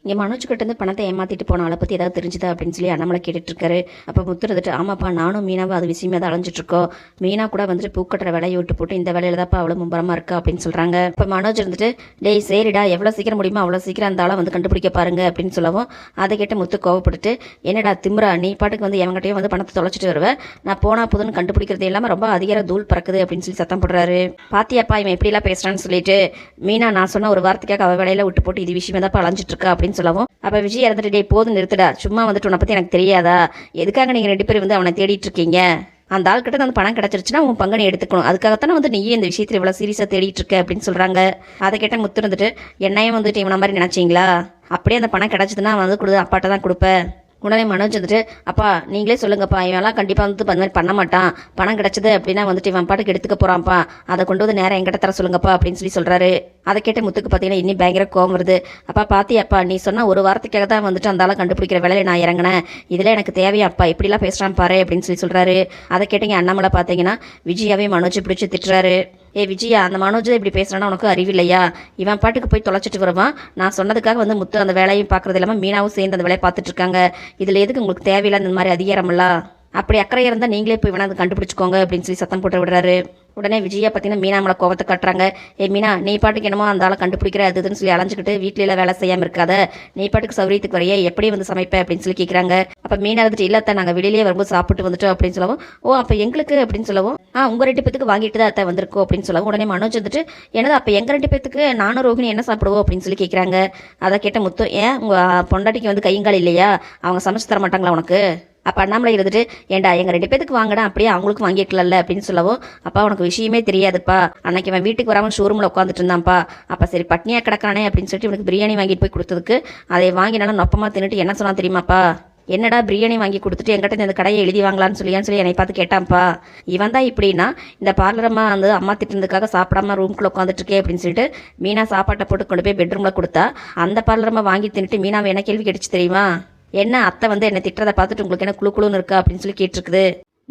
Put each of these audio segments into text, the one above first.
இங்கே மனோஜ்கிட்ட இருந்து பணத்தை ஏமாற்றிட்டு போன ஆளை பற்றி ஏதாவது தெரிஞ்சுதா அப்படின்னு சொல்லி அண்ணாமலை கேட்டுட்ருக்காரு. அப்போ முத்து இருந்துட்டு, ஆமாப்பா நானும் மீனாவும் அது விஷயமே தான் அலைஞ்சிட்ருக்கோம். மீனா கூட வந்துட்டு பூக்கட்டுற வேலையை விட்டு போட்டு இந்த வேலையில் தான்ப்பா அவ்வளோ மும்பரமாக இருக்கா அப்படின்னு சொல்கிறாங்க. இப்போ மனோஜ் இருந்துட்டு, டேய் சரிடா எவ்வளோ சீக்கிரம் முடியுமோ அவ்வளோ சீக்கிரம் அந்த ஆளை வந்து கண்டுபிடிக்க பாருங்க அப்படின்னு சொல்லவும், அதை கேட்டு முத்து கோவப்பட்டுட்டு, என்னடா திம்ரா நீ பாட்டுக்கு வந்து எவங்கிட்டையும் வந்து பணத்தை தொலைச்சிட்டு வருவேன், நான் போனா புதுன்னு கண்டுபிடிக்கிறது இல்லாமல் ரொம்ப அதிகார தூள் பறக்குது அப்படின்னு சொல்லி சத்தம் போடுறாரு. பாத்தியாப்பா இவன் எப்படிலாம் பேசுறான்னு சொல்லிட்டு, மீனா நான் சொன்ன ஒரு வார்த்தைக்காக அவள் வேலையில விட்டு போட்டு இது விஷயமே தான் அலைஞ்சிட்டு இருக்கா அப்படின்னு சொல்லவும், அப்ப விஜய் இறந்துட்டு, டே போதும் நிறுத்துடா, சும்மா வந்துட்டு உன்னை பத்தி எனக்கு தெரியாதா, எதுக்காக நீங்க 2 பேரும் வந்து அவனை தேடிட்டு இருக்கீங்க, அந்த ஆள் கிட்ட அந்த பணம் கிடைச்சிருச்சுன்னா உன் பங்கு நீ எடுத்துக்கணும், அதுக்காகத்தானே வந்து நீயே இந்த விஷயத்துல இவ்வளவு சீரியஸா தேடிட்டு இருக்க அப்படின்னு சொல்றாங்க. அதை கேட்ட முத்து இருந்துட்டு, என்னையும் வந்துட்டு இவன மாதிரி நினைச்சீங்களா, அப்படியே அந்த பணம் கிடைச்சதுன்னா வந்து கொடு, அப்பாட்ட தான் கொடுப்பேன். உடனே மனோஜ் வந்துட்டு, அப்பா நீங்களே சொல்லுங்கப்பா, இவெல்லாம் கண்டிப்பாக வந்து அந்த மாதிரி பண்ண மாட்டான், பணம் கிடச்சிது அப்படின்னா வந்துட்டு இவன் பாட்டுக்கு எடுத்துக்க போகிறான்ப்பா, அதை கொண்டு வந்து நேரம் எங்கிட்ட தர சொல்லுங்கப்பா அப்படின்னு சொல்லி சொல்கிறாரு. அதை கேட்ட முத்துக்கு பார்த்தீங்கன்னா இன்னும் பயங்கர கோவம் வருது. அப்பா பாத்தியாப்பா நீ சொன்ன ஒரு வாரத்துக்காக தான் வந்துட்டு அந்த ஆளை கண்டுபிடிக்கிற வேலையை நான் இறங்கினேன், இதில் எனக்கு தேவையாப்பா இப்படிலாம் பேசுகிறான் பாரு அப்படின்னு சொல்லி சொல்கிறாரு. அதை கேட்டீங்க அண்ணாமலை பார்த்தீங்கன்னா விஜயாவே மனோஜ் பிடிச்சி திட்டுறாரு. ஏ விஜயா அந்த மனோஜ் இப்படி பேசுறானா உனக்கு அறிவில்லையா, இவன் பாட்டுக்கு போய் தொலைச்சிட்டு வருவான், நான் சொன்னதுக்காக வந்து முத்து அந்த வேலையும் பார்க்கறது இல்லாமல் மீனாவும் சேர்ந்து அந்த வேலையை பார்த்துட்டு இருக்காங்க, இதில் எதுக்கு உங்களுக்கு தேவையில்லை இந்த மாதிரி அதிகாரமில்ல, அப்படி அக்கறையாக இருந்தால் நீங்களே போய் வேணா அதை கண்டுபிடிச்சிக்கோங்க அப்படின்னு சொல்லி சத்தம் போட்டு விடுறாரு. உடனே விஜயா பார்த்தீங்கன்னா மீனா மேலே கோவத்தை காட்டுறாங்க. ஏ மீனா நீ பாட்டுக்கு என்னமோ அந்த ஆளை கண்டுபிடிக்கிற அதுன்னு சொல்லி அலைஞ்சிக்கிட்டு வீட்டில வேலை செய்யாமல் இருக்காத, நீ பாட்டுக்கு சௌரியத்துக்கு வரையே எப்படி வந்து சமைப்பேன் அப்படின்னு சொல்லி கேட்குறாங்க. அப்போ மீனா வந்துட்டு, இல்லத்த நாங்கள் வெளியிலேயே வரும்போது சாப்பிட்டு வந்துட்டோம் அப்படின்னு சொல்லவும், ஓ அப்போ எங்களுக்கு அப்படின்னு சொல்லவும், உங்கள் 2 பேத்துக்கு வாங்கிட்டு தான் அத்தை வந்திருக்கோம் அப்படின்னு சொல்லவும், உடனே மனோஜ் வந்துட்டு, என்னது அப்போ எங்கள் 2 பேத்துக்கு நானும் ரோஹிணி என்ன சாப்பிடுவோம் அப்படின்னு சொல்லி கேட்குறாங்க. அதை கேட்ட முத்து, ஏன் உங்கள் பொண்டாட்டிக்கு வந்து கைங்கால் இல்லையா, அவங்க சமைச்சு தர மாட்டாங்களா உனக்கு, அப்போ அண்ணாமலை இருந்துட்டு, ஏண்டா எங்கள் 2 பேத்துக்கு வாங்கினா அப்படியே அவங்களுக்கு வாங்கிக்கலாம்ல அப்படின்னு சொல்லவும், அப்பா உனக்கு விஷயமே தெரியாதுப்பா, அன்னைக்கு அவன் வீட்டுக்கு வராமல் ஷோரூமில் உட்காந்துட்டு இருந்தான்ப்பா, அப்போ சரி பட்னியாக கிடக்கானே அப்படின்னு சொல்லிட்டு இவனுக்கு பிரியாணி வாங்கிட்டு போய் கொடுத்ததுக்கு அதை வாங்கினாலும் நொப்பமாக தின்னுட்டு என்ன சொன்னா தெரியுமாப்பா, என்னடா பிரியாணி வாங்கி கொடுத்துட்டு என்கிட்ட இந்த கடையை எழுதி வாங்கலான்னு சொல்லி என்னை பார்த்து கேட்டான்ப்பா, இவன் தான் இப்படின்னா இந்த பார்லரம்மா வந்து அம்மா திட்டுறதுக்காக சாப்பிடாம ரூம்குள்ளே உட்காந்துட்டு இருக்கே அப்படின்னு சொல்லிட்டு மீனா சாப்பாட்டை போட்டு கொண்டு போய் பெட்ரூமில் கொடுத்தா, அந்த பார்லரம்மா வாங்கி தின்னுட்டு மீனாவை என்ன கேள்வி கிடைச்சு தெரியுமா, என்ன அத்தை வந்து என்ன திட்டுறதை பார்த்துட்டு உங்களுக்கு என்ன குழுன்னு இருக்கா அப்படின்னு சொல்லி கேட்டிருக்குது.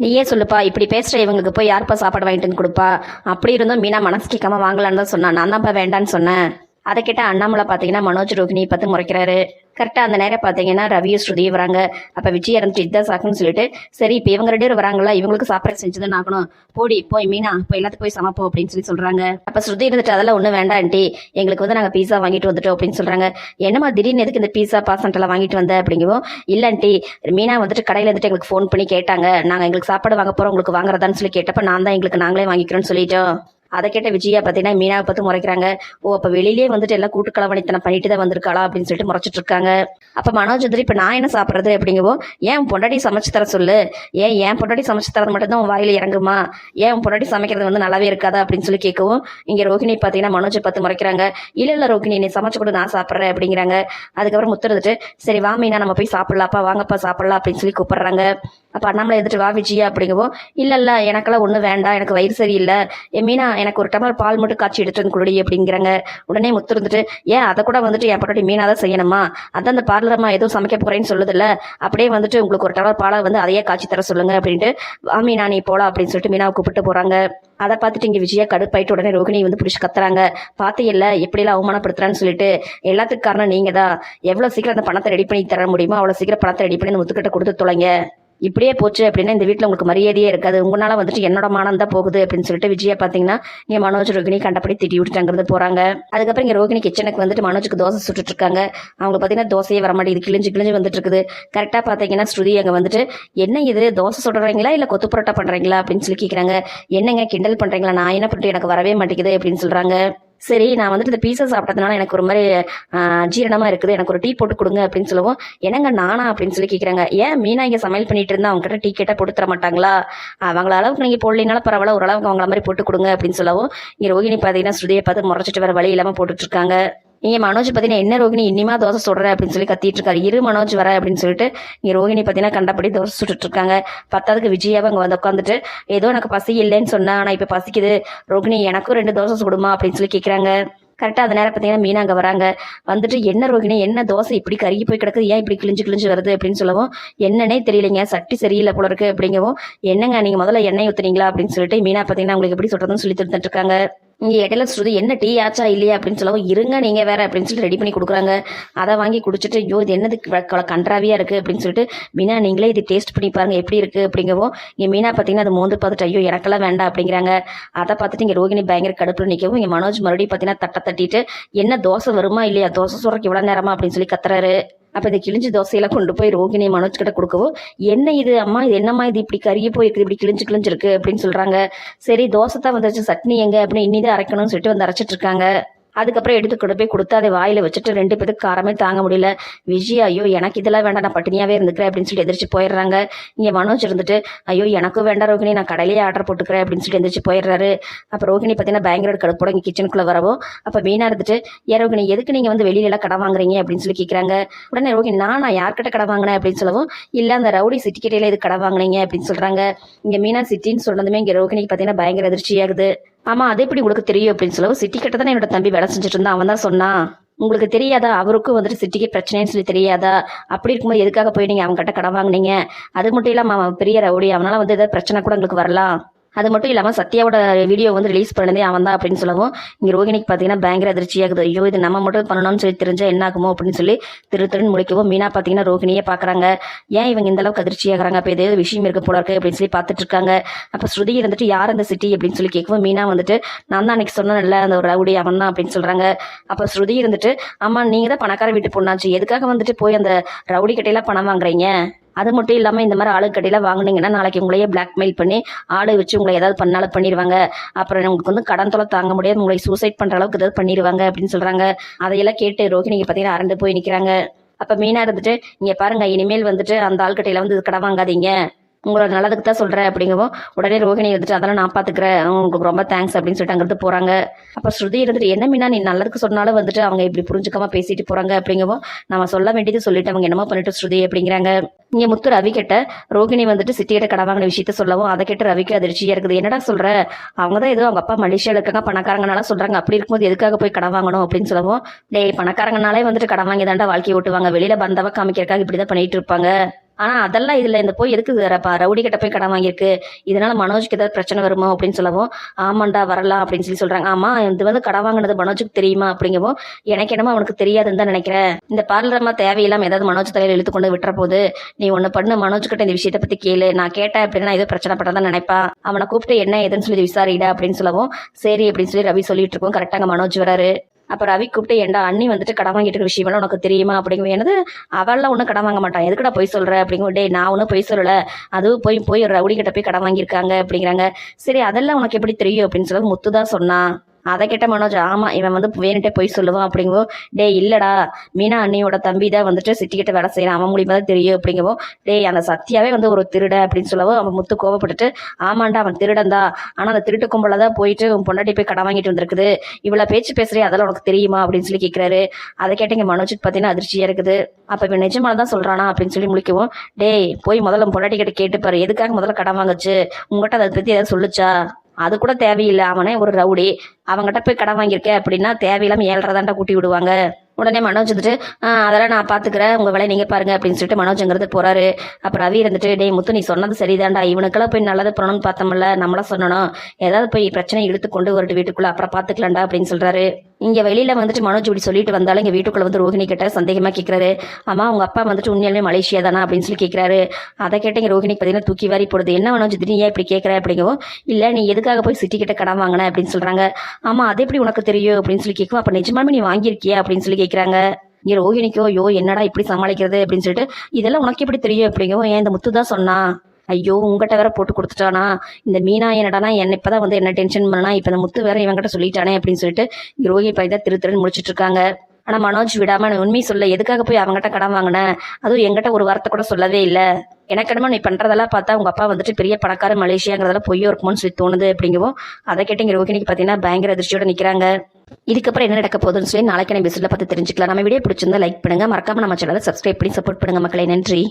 நீயே சொல்லுப்பா இப்படி பேசுகிற இவங்களுக்கு போய் யாருப்பா சாப்பாடு வாங்கிட்டு வந்து கொடுப்பா, அப்படி இருந்தும் மீனா மனசு கேட்காம வாங்கலான்னு தான் சொன்னான், நான் தான்ப்பா வேண்டான்னு சொன்னேன். அதை கேட்ட அண்ணாமலை பார்த்தீங்கன்னா மனோஜ் ரோஹிணி பார்த்து முறைக்கிறாரு. கரெக்டாக அந்த நேரம் பார்த்தீங்கன்னா ரவியும் ஸ்ருதியும் வராங்க. அப்போ விஜய் இறந்துட்டு இதுதான் சாக்குன்னு சொல்லிட்டு, சரி இப்போ இவங்க 2 பேரும் வராங்களா, இவங்களுக்கு சாப்பாடு செஞ்சுதான் ஆகணும், போடி போய் மீனா இப்போ எல்லாத்துக்கும் போய் சமைப்போம் அப்படின்னு சொல்லி சொல்கிறாங்க. அப்போ ஸ்ருதி இருந்துட்டு, அதெல்லாம் ஒன்றும் வேண்டான்ட்டி, எங்களுக்கு வந்து நாங்கள் பீஸா வாங்கிட்டு வந்துட்டோம் அப்படின்னு சொல்கிறாங்க. என்னம்மா திடீர்னு எதுக்கு இந்த பீஸா பாசண்டெல்லாம் வாங்கிட்டு வந்தேன் அப்படிங்கவும், இல்லைன்ட்டி மீனா வந்துட்டு கடையில் வந்துட்டு எங்களுக்கு ஃபோன் பண்ணி கேட்டாங்க, நாங்கள் எங்களுக்கு சாப்பாடு வாங்க போகிறோம் உங்களுக்கு வாங்குறதான்னு சொல்லி கேட்டப்போ நான் தான் எங்களுக்கு நாங்களே வாங்கிக்கிறோன்னு சொல்லிட்டோம். அதை கேட்ட விஜயா பார்த்தீங்கன்னா மீனாவை பார்த்து முறைக்கிறாங்க. ஓ அப்போ வெளியிலேயே வந்துட்டு எல்லாம் கூட்டுக்களவணித்தனம் பண்ணிட்டு தான் வந்திருக்காளா அப்படின்னு சொல்லிட்டு முறைச்சிட்டு இருக்காங்க. அப்போ மனோஜ் வந்துட்டு, இப்போ நான் என்ன சாப்பிட்றது அப்படிங்கவோ, ஏன் பொண்டாட்டி சமைச்சு தர சொல்லு, ஏன் பொண்டாட்டி சமைச்சு தரது மட்டும்தான் உன் வாயில இறங்குமா, ஏன் பொண்டாட்டி சமைக்கிறது வந்து நல்லாவே இருக்காதா அப்படின்னு சொல்லி கேட்கவும், இங்கே ரோஹிணி பார்த்தீங்கன்னா மனோஜை பார்த்து முறைக்கிறாங்க. இல்லை ரோஹிணி நீ சமைச்சு கூட நான் சாப்பிட்றேன் அப்படிங்கிறாங்க. அதுக்கப்புறம் முத்துறதுட்டு, சரி வா மீனா நம்ம போய் சாப்பிடலாப்பா, வாங்கப்பா சாப்பிடலாம் அப்படின்னு சொல்லி கூப்பிடுறாங்க. அப்போ அண்ணாமலை எடுத்துட்டு வா விஜயா அப்படிங்கவும், இல்லை எனக்கெல்லாம் ஒன்றும் வேண்டாம், எனக்கு வயிறு சரியில்லை, மீனா எனக்கு ஒரு டம்ளர் பால் மட்டும் காய்ச்சி எடுத்து வந்து கொடுடி அப்படிங்கிறாங்க. உடனே முத்து இருந்துட்டு, ஏன் அதை கூட வந்துட்டு என் பொண்டாட்டி மீனா தான் செய்யணுமா, அதான் அந்த பார்லரம்மா எதுவும் சமைக்க போறேன்னு சொல்லுதில்ல, அப்படியே வந்துட்டு உங்களுக்கு ஒரு டம்ளர் பாலை வந்து அதையே காய்ச்சி தர சொல்லுங்க அப்படின்ட்டு, மீனா நீ போலாம் அப்படின்னு சொல்லிட்டு மீனாவை கூப்பிட்டு போறாங்க. அதை பார்த்துட்டு இங்கே விஜயா கடுப்பாயிட்டு உடனே ரோகிணி வந்து பிடிச்சி கத்துறாங்க. பார்த்து இல்லை எப்படிலாம் அவமானப்படுத்துறான்னு சொல்லிட்டு, எல்லாத்துக்கு காரணம் நீங்க தான், எவ்வளோ சீக்கிரம் அந்த பணத்தை ரெடி பண்ணி தர முடியுமோ அவ்வளோ சீக்கிரம் பணத்தை ரெடி பண்ணி முத்துக்கிட்ட கொடுத்து தொலைங்க, இப்படியே போச்சு அப்படின்னா இந்த வீட்டில் உங்களுக்கு மரியாதையே இருக்காது, உங்களால வந்துட்டு என்னோட மானம் தான் போகுது அப்படின்னு சொல்லிட்டு விஜயா பார்த்தீங்கன்னா இங்கே மனோஜ் ரோகிணி கண்டபடி திட்டி விட்டுட்டாங்கிறது போறாங்க. அதுக்கப்புறம் இங்கே ரோகிணி கிச்சனுக்கு வந்துட்டு மனோஜுக்கு தோசை சுட்டுட்டு இருக்காங்க. அவங்க பார்த்தீங்கன்னா தோசையே வர மாட்டேங்குது, கிழிஞ்சு வந்துட்டு இருக்குது. கரெக்டாக பார்த்தீங்கன்னா ஸ்ருதி அங்கே வந்துட்டு, என்ன இது தோசை சுடுறீங்களா இல்லை கொத்து பரோட்டா பண்ணுறீங்களா அப்படின்னு சொல்லி கேட்குறாங்க. என்னங்க கிண்டல் பண்ணுறீங்களா, நான் என்ன பண்ணிட்டு எனக்கு வரவே மாட்டேங்குது அப்படின்னு சொல்கிறாங்க. சரி நான் வந்துட்டு இந்த பீஸா சாப்பிட்டதுனால எனக்கு ஒரு மாதிரி ஜீரணமா இருக்குது, எனக்கு ஒரு டீ போட்டு கொடுங்க அப்படின்னு சொல்லுவோம். என்னங்க நானா அப்படின்னு சொல்லி கேட்குறாங்க. ஏன் மீனா இங்கே சமையல் பண்ணிட்டு இருந்தா அவங்க கிட்ட டீ கேட்டால் போட்டு தர மாட்டாங்களா, அவங்கள அளவுக்கு நீங்கள் போடலினாலும் பரவாயில்ல, ஓரளவுக்கு அவங்கள மாதிரி போட்டு கொடுங்க அப்படின்னு சொல்லவும், இங்கே ரோகிணி பார்த்தீங்கன்னா ஸ்ருதியை பார்த்து முறைச்சிட்டு வர வழி இல்லாமல் போட்டுட்டு இருக்காங்க. இங்கே மனோஜ் பார்த்தீங்கன்னா, என்ன ரோகிணி இன்னிமா தோசை சுடுற அப்படின்னு சொல்லி கத்திட்டு இருக்காரு. இரு மனோஜ் வர அப்படின்னு சொல்லிட்டு இங்கே ரோகிணி பார்த்தீங்கன்னா கண்டபடி தோசை சுட்டுட்டு இருக்காங்க. பத்தாவதுக்கு விஜயாவை அங்கே வந்து உட்காந்துட்டு, ஏதோ எனக்கு பசி இல்லைன்னு சொன்னா ஆனால் இப்போ பசிக்குது ரோகிணி, எனக்கும் 2 தோசை சுடுமா அப்படின்னு சொல்லி கேட்குறாங்க. கரெக்டாக அந்த நேரம் பார்த்தீங்கன்னா மீனா அங்கே வராங்க. வந்துட்டு, என்ன ரோகிணி என்ன தோசை இப்படி கருகி போய் கிடக்குது, ஏன் இப்படி கிழிஞ்சு வருது அப்படின்னு சொல்லவும், என்னன்னே தெரியலைங்க சட்டி சரியில்லை போல இருக்கு அப்படிங்கவும், என்னங்க நீங்கள் முதல்ல எண்ணெய் ஊற்றுனீங்களா அப்படின்னு சொல்லிட்டு மீனா பார்த்தீங்கன்னா உங்களுக்கு எப்படி சொல்றதுன்னு சொல்லி தந்துட்டு இருக்காங்க. இங்கே இடையில ஸ்ருதி என்ன டீ ஆச்சா இல்லையா அப்படின்னு சொல்லவும் இருங்க நீங்கள் வேற அப்படின்னு சொல்லி ரெடி பண்ணி கொடுக்குறாங்க. அதை வாங்கி குடிச்சிட்டு ஐயோ இது என்னது கன்றாவியாக இருக்குது அப்படின்னு சொல்லிட்டு மீனா நீங்களே இது டேஸ்ட் பண்ணி பாருங்க எப்படி இருக்குது அப்படிங்கவும் இங்கே மீனா பார்த்தீங்கன்னா அது மோந்து பார்த்துட்டு ஐயோ எனக்கெல்லாம் வேண்டாம் அப்படிங்கிறாங்க. அதை பார்த்துட்டு இங்கே ரோகிணி பயங்கர கடுப்பில் நிற்கவும் இங்கே மனோஜ் மறுபடியும் பார்த்தீங்கன்னா தட்டை தட்டிட்டு என்ன தோசை வருமா இல்லையா தோசை சொல்றதுக்கு இவ்வளோ நேரமா அப்படின்னு சொல்லி கத்துறாரு. அப்போ இந்த கிழிஞ்சு தோசையெல்லாம் கொண்டு போய் ரோகிணி மனோஜ் கிட்ட கொடுக்கவும் என்ன இது அம்மா இது என்னம்மா இது இப்படி கருகி போயிருக்கு இப்படி கிழிஞ்சிருக்கு அப்படின்னு சொல்றாங்க. சரி தோசை தான் வந்துச்சு சட்னி எங்க அப்படின்னு இனிதான் அரைக்கணும்னு சொல்லிட்டு வந்து அரைச்சிட்டு இருக்காங்க. அதுக்கப்புறம் எடுத்து கொண்டு போய் கொடுத்து அதை வாயில வச்சுட்டு 2 பேருக்கு காரமே தாங்க முடியல. விஜய் ஐயோ எனக்கு இதெல்லாம் வேண்டாம் நான் பட்டினியாவே இருந்துக்கிறேன் அப்படின்னு சொல்லி எதிர்த்து போயிடுறாங்க. இங்க மனோஜ் இருந்துட்டு ஐயோ எனக்கும் வேண்டாம் ரோகிணி நான் கடையிலேயே ஆர்டர் போட்டுக்கிறேன் அப்படின்னு சொல்லி எந்திரிச்சு போயிடுறாரு. அப்ப ரோகிணி பார்த்தீங்கன்னா பயங்கர கடுப்போட இங்க கிச்சனுக்குள்ள வரவும் அப்ப மீனா இருந்துட்டு ஏன் ரோகிணி எதுக்கு நீங்க வந்து வெளியில எல்லாம் கடை வாங்குறீங்க அப்படின்னு சொல்லி கேட்கறாங்க. உடனே ரோகிணி நான் யார்கிட்ட கடை வாங்கினேன் அப்படின்னு சொல்லவும் இல்ல அந்த ரவுடி சிட்டி கிட்டையில இது கடை வாங்கினீங்க அப்படின்னு சொல்றாங்க. இங்க மீனா சிட்டின்னு சொன்னதுமே இங்க ரோகிணிக்கு பார்த்தீங்கன்னா பயங்கர அதிர்ச்சியாகுது. ஆமா அது எப்படி உங்களுக்கு தெரியும் அப்படின்னு சொல்லவும் சிட்டி கிட்ட தானே என்னோட தம்பி வேலை செஞ்சுட்டு இருந்தான் அவன் தான் சொன்னான். உங்களுக்கு தெரியாதா அவருக்கும் வந்துட்டு சிட்டிக்கு பிரச்சனைன்னு சொல்லி தெரியாதா அப்படி இருக்கும்போது எதுக்காக போய் நீங்க அவங்க கிட்ட கடன் வாங்கினீங்க அது மட்டும் இல்லாம அவன் பெரிய ரவுடி அவனால வந்து ஏதாவது பிரச்சனை கூட உங்களுக்கு வரலாம். அது மட்டும் இல்லாமல் சத்யாவோட வீடியோ வந்து ரிலீஸ் பண்ணதே அவன் தான் அப்படின்னு சொல்லவும் இங்கே ரோகிணிக்கு பார்த்தீங்கன்னா பயங்கர அதிர்ச்சியாகுது. ஐயோ இது நம்ம மட்டும் பண்ணணும்னு சொல்லி தெரிஞ்சா என்ன ஆகுமோ அப்படின்னு சொல்லி திருன்னு முடிக்கவும் மீனா பார்த்தீங்கன்னா ரோகிணியே பார்க்குறாங்க. ஏன் இவங்க இந்த அளவுக்கு அதிர்ச்சியாகிறாங்க அப்போ ஏதாவது விஷயம் இருக்க போல இருக்கு அப்படின்னு சொல்லி பார்த்துட்டு இருக்காங்க. அப்போ ஸ்ருதி இருந்துட்டு யார் அந்த சிட்டி அப்படின்னு சொல்லி கேட்கவும் மீனா வந்துட்டு நான் தான் அன்னைக்கு சொன்னேன்ல அந்த ஒரு ரவுடி அவன் தான் அப்படின்னு சொல்றாங்க. அப்போ ஸ்ருதி இருந்துட்டு ஆமா நீங்க தான் பணக்கார வீட்டு பொண்ணாச்சு எதுக்காக வந்துட்டு போய் அந்த ரவுடி கிட்டையெல்லாம் பணம் வாங்குறீங்க அது மட்டும் இல்லாமல் இந்த மாதிரி ஆளு கடையில் வாங்கினீங்கன்னா நாளைக்கு உங்களையே பிளாக்மெயில் பண்ணி ஆளை வச்சு உங்களை ஏதாவது பண்ணாலும் பண்ணிடுவாங்க. அப்புறம் உங்களுக்கு வந்து கடன் தொலை தாங்க முடியாது உங்களை சூசைட் பண்ணுற அளவுக்கு ஏதாவது பண்ணிடுவாங்க அப்படின்னு சொல்கிறாங்க. அதையெல்லாம் கேட்டு ரோகிணிக்கு பார்த்தீங்கன்னா அரண்டு போய் நிற்கிறாங்க. அப்போ மீனா இருந்துட்டு இங்கே பாருங்க இனிமேல் வந்துட்டு அந்த ஆள்கிட்டையில வந்து கடன் வாங்காதீங்க உங்களோட நல்லதுக்கு தான் சொல்கிறேன் அப்படிங்கவும் உடனே ரோகிணி இருந்துட்டு அதெல்லாம் நான் பார்த்துக்கிறேன் உங்களுக்கு ரொம்ப தேங்க்ஸ் அப்படின்னு சொல்லிட்டு அங்கிருந்து போகிறாங்க. அப்போ ஸ்ருதி இருந்துட்டு என்ன மீனா நீ நல்லதுக்கு சொன்னாலும் வந்துட்டு அவங்க இப்படி புரிஞ்சுக்காம பேசிட்டு போகிறாங்க அப்படிங்கவும் நம்ம சொல்ல வேண்டியது சொல்லிட்டு அவங்க என்னமோ பண்ணிட்டு ஸ்ருதி அப்படிங்கிறாங்க. இங்கே முத்து ரவி கிட்ட ரோகிணி வந்துட்டு சிட்டியிட்ட கடை வாங்கின விஷயத்த சொல்லவும் அதை கேட்டு ரவிக்கு அதிர்ச்சியா இருக்குது. என்னடா சொல்ற அவங்க தான் ஏதோ அவங்க அப்பா மலேசியாவில் இருக்காங்க பணக்காரங்கனால சொல்றாங்க அப்படி இருக்கும்போது எதுக்காக போய் கடை வாங்கணும் அப்படின்னு சொல்லவும் டேய் பணக்காரங்கனாலே வந்துட்டு கடை வாங்கி தாண்டா வாழ்க்கை ஓட்டுவாங்க வெளியில பந்தவ காமிக்கிறக்காக இப்படிதான் பண்ணிட்டு இருப்பாங்க. ஆனா அதெல்லாம் இதுல இந்த போய் எதுக்கு ரவுடி கிட்ட போய் கடன் வாங்கியிருக்கு இதனால மனோஜுக்கு ஏதாவது பிரச்சனை வருமா அப்படின்னு சொல்லவும் ஆமாண்டா வரலாம் அப்படின்னு சொல்லி சொல்றாங்க. ஆமா இது வந்து கடன் வாங்கினது மனோஜுக்கு தெரியுமா அப்படிங்கவும் எனக்கு என்னமோ அவனுக்கு தெரியாதுன்னு தான் நினைக்கிறேன். இந்த பார்லரமா தேவையில்லாம ஏதாவது மனோஜ் தலையில இழுத்து கொண்டு விட்டுற போது நீ ஒண்ணு பண்ணு மனோஜ் கிட்ட இந்த விஷயத்தை பத்தி கேளு நான் கேட்டேன் அப்படின்னா ஏதோ பிரச்சனை பண்றதான் நினைப்பா அவனை கூப்பிட்டு என்ன ஏதுன்னு சொல்லி விசாரிடா அப்படின்னு சொல்லவும் சரி அப்படின்னு சொல்லி ரவி சொல்லிட்டு இருக்கோம். கரெக்டாங்க மனோஜ் வராரு. அப்போ ரவி கூப்பிட்டு ஏண்டா அண்ணி வந்துட்டு கடன் வாங்கிட்டு இருக்க விஷயமெல்லாம் உனக்கு தெரியுமா அப்படிங்கும். எனது அவள்லாம் ஒன்றும் கடன் வாங்க மாட்டான் எதுக்கடா போய் சொல்ற அப்படிங்கும். டே நான் ஒன்றும் போய் சொல்லலை அதுவும் போய் ஒரு ரவுடி கிட்ட போய் கடன் வாங்கியிருக்காங்க அப்படிங்கிறாங்க. சரி அதெல்லாம் உனக்கு எப்படி தெரியும் அப்படின்னு சொல்லி முத்து தான் சொன்னான். அதை கேட்ட மனோஜ் ஆமா இவன் வந்து வேணுட்டே போய் சொல்லுவான் அப்படிங்கவும் டே இல்லடா மீனா அண்ணியோட தம்பி தான் வந்துட்டு சிட்டிக்கிட்ட வேலை செய்யறான் அவன் மூலியமா தான் தெரியும் அப்படிங்கவும் டே அந்த சத்யாவே வந்து ஒரு திருட அப்படின்னு சொல்லவும் அவன் முத்து கோவப்பட்டுட்டு ஆமாண்டா அவன் திருடன் தான் ஆனா அந்த திருட்டு கும்பலதான் போயிட்டு உன் பொண்டாட்டி போய் கடன் வாங்கிட்டு வந்திருக்குது இவ்வளவு பேச்சு பேசுறே அதெல்லாம் உனக்கு தெரியுமா அப்படின்னு சொல்லி கேட்கிறாரு. அதை கேட்டீங்க மனோஜுக்கு பார்த்தீங்கன்னா அதிர்ச்சியா இருக்குது. அப்ப இவன் நிஜமானதான் சொல்றானா அப்படின்னு சொல்லி முழிக்கவும் டேய் போய் முதல்ல பொண்டாட்டி கிட்ட கேட்டுப்பாரு எதுக்காக முதல்ல கடன் வாங்குச்சு உங்ககிட்ட அதை பத்தி ஏதாவது சொல்லுச்சா அது கூட தேவையில்லை அவனே ஒரு ரவுடி அவங்ககிட்ட போய் கடன் வாங்கியிருக்க அப்படின்னா தேவையில்லாம 7.5 தாண்டா கூட்டி விடுவாங்க. உடனே மனோஜ் வந்துட்டு அதெல்லாம் நான் பாத்துக்கிறேன் உங்க வேலையை நீங்க பாருங்க அப்படின்னு சொல்லிட்டு மனோஜ்ங்கிறது போறாரு. அப்புறம் ரவி இருந்துட்டு டேய் முத்து நீ சொன்னது சரிதான்டா இவனுக்கெல்லாம் போய் நல்லது பண்ணணும்னு பார்த்தோம்ல நம்மளா சொன்னணும் ஏதாவது போய் பிரச்சனை இழுத்து கொண்டு வரட்டு வீட்டுக்குள்ள அப்புறம் பாத்துக்கலாம்டா அப்படின்னு சொல்றாரு. இங்க வெளியில வந்துட்டு மனோஜ் இப்படி சொல்லிட்டு வந்தாலும் இங்க வீட்டுக்குள்ள வந்து ரோஹிணி கிட்ட சந்தேகமா கேட்கிறாரு. ஆமா உங்க அப்பா வந்துட்டு உண்மையாலுமே மலேசியா தானா அப்படின்னு சொல்லி கேட்கிறாரு. அதை கேட்டீங்க ரோஹிணிக்கு பார்த்தீங்கன்னா தூக்கி வாரி போடுது. என்ன மனோஜ் திடீர்னு ஏன் இப்படி கேட்கற அப்படிங்கவும் இல்ல நீ எதுக்காக போய் சிட்டி கிட்ட கடன் வாங்கின அப்படின்னு சொல்றாங்க. ஆமா அது எப்படி உனக்கு தெரியும் அப்படின்னு சொல்லி கேட்கும். அப்ப நிஜமாலுமே நீ வாங்கியிருக்கியா அப்படின்னு சொல்லி கேட்கறாங்க. இங்க ரோஹிணிக்கோ ஐயோ என்னடா இப்படி சமாளிக்கிறது அப்படின்னு சொல்லிட்டு இதெல்லாம் உனக்கு எப்படி தெரியும் அப்படிங்கவும் ஏன் இந்த முத்து தான் சொன்னா ஐயோ உங்ககிட்ட வேற போட்டு கொடுத்துட்டானா இந்த மீனா என்னடானா என்ன இப்பதான் வந்து என்ன டென்ஷன் பண்ணா இப்ப இந்த முத்து வேற இவங்கிட்ட சொல்லிட்டானே அப்படின்னு சொல்லிட்டு இங்க ரோஹிணி பையன் திருன்னு முடிச்சிட்டு இருக்காங்க. ஆனா மனோஜ் விடாம உண்மை சொல்ல எதுக்காக போய் அவங்ககிட்ட கடன் வாங்கினேன் அதுவும் எங்கிட்ட ஒரு வார்த்தை கூட சொல்லவே இல்லை எனக்கு என்னமோ நீ பண்றதெல்லாம் பார்த்தா உங்க அப்பா வந்துட்டு பெரிய பணக்கார மலேசியாங்கிறதெல்லாம் பொய்யோ இருக்குமோன்னு சொல்லி தோணுது அப்படிங்கவும் அதை கேட்டு இங்க ரோஹிணிக்கு பாத்தீங்கன்னா பயங்கர அதிர்ச்சியோட நிக்கிறாங்க. இதுக்கப்புறம் என்ன நடக்க போகுதுன்னு சொல்லி நாளைக்கு நம்ம எபிசோட்ல பார்த்து தெரிஞ்சுக்கலாம். நம்ம வீடியோ பிடிச்சிருந்தா லைக் பண்ணுங்க மறக்காம நம்ம சேனலை சப்ஸ்கிரைப் பண்ணி சப்போர்ட் பண்ணுங்க மக்களே. நன்றி.